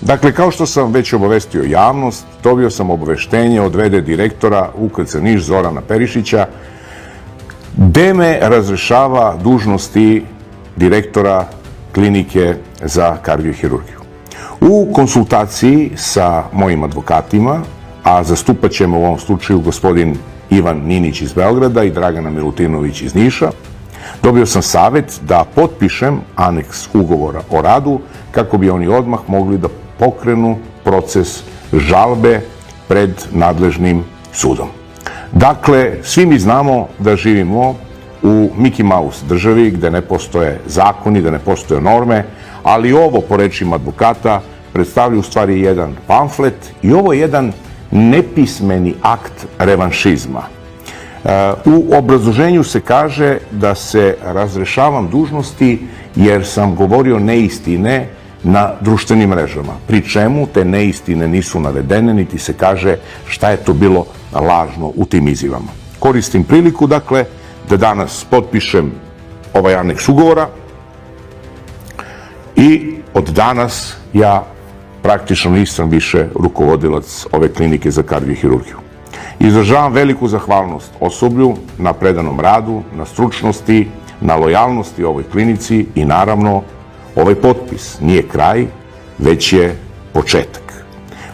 Dakle, kao što sam već obavestio javnost, dobio sam obaveštenje od v.d. direktora UKC Niš Zorana Perišića, gde me razrešava dužnosti direktora klinike za kardiohirurgiju. U konsultaciji sa mojim advokatima, a zastupat ćemo u ovom slučaju gospodin Ivan Ninić iz Beograda i Dragana Milutinović iz Niša, dobio sam savet da potpišem aneks ugovora o radu kako bi oni odmah mogli da pokrenu proces žalbe pred nadležnim sudom. Dakle, svi mi znamo da živimo u Mickey Mouse državi gde ne postoje zakoni, da ne postoje norme, ali ovo, po rečima advokata, predstavlja u stvari jedan pamflet i ovo je jedan nepismeni akt revanšizma. U obrazloženju se kaže da se razrešavam dužnosti jer sam govorio neistine na društvenim mrežama, pri čemu te neistine nisu navedene, niti se kaže šta je to bilo lažno u tim izjavama. Koristim priliku, dakle, da danas potpišem ovaj aneks ugovora i od danas ja praktično nisam više rukovodilac ove klinike za kardiohirurgiju. Izražavam veliku zahvalnost osoblju na predanom radu, na stručnosti, na lojalnosti ovoj klinici i naravno ovaj potpis nije kraj, već je početak.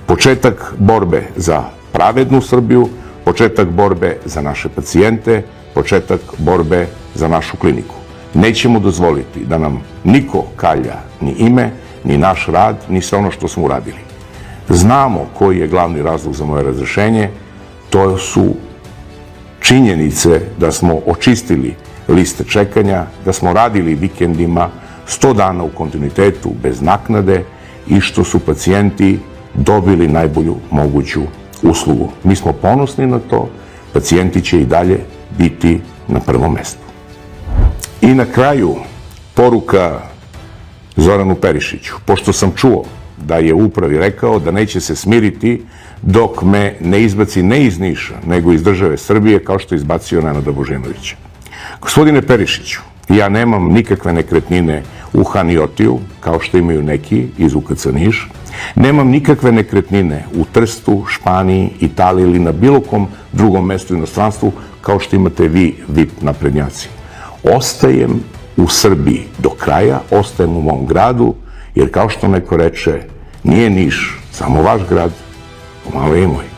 Početak borbe za pravednu Srbiju, početak borbe za naše pacijente, početak borbe za našu kliniku. Nećemo dozvoliti da nam niko kalja ni ime, ni naš rad, ni sve ono što smo uradili. Znamo koji je glavni razlog za moje razrešenje, to su činjenice da smo očistili liste čekanja, da smo radili vikendima 100 dana u kontinuitetu bez naknade i što su pacijenti dobili najbolju moguću uslugu. Mi smo ponosni na to, pacijenti će i dalje biti na prvom mestu. I na kraju, poruka Zoranu Perišiću, pošto sam čuo da je u upravi rekao da neće se smiriti dok me ne izbaci ne iz Niša, nego iz države Srbije, kao što je izbacio Nenada Božinovića. Gospodine Perišiću, ja nemam nikakve nekretnine u Haniotiju, kao što imaju neki iz UKC Niš. Nemam nikakve nekretnine u Trstu, Španiji, Italiji ili na bilo kom drugom mestu u inostranstvu, kao što imate vi, VIP naprednjaci. Ostajem u Srbiji do kraja, ostajem u mom gradu, jer kao što neko reče, nije Niš samo vaš grad, pomalo je i moj.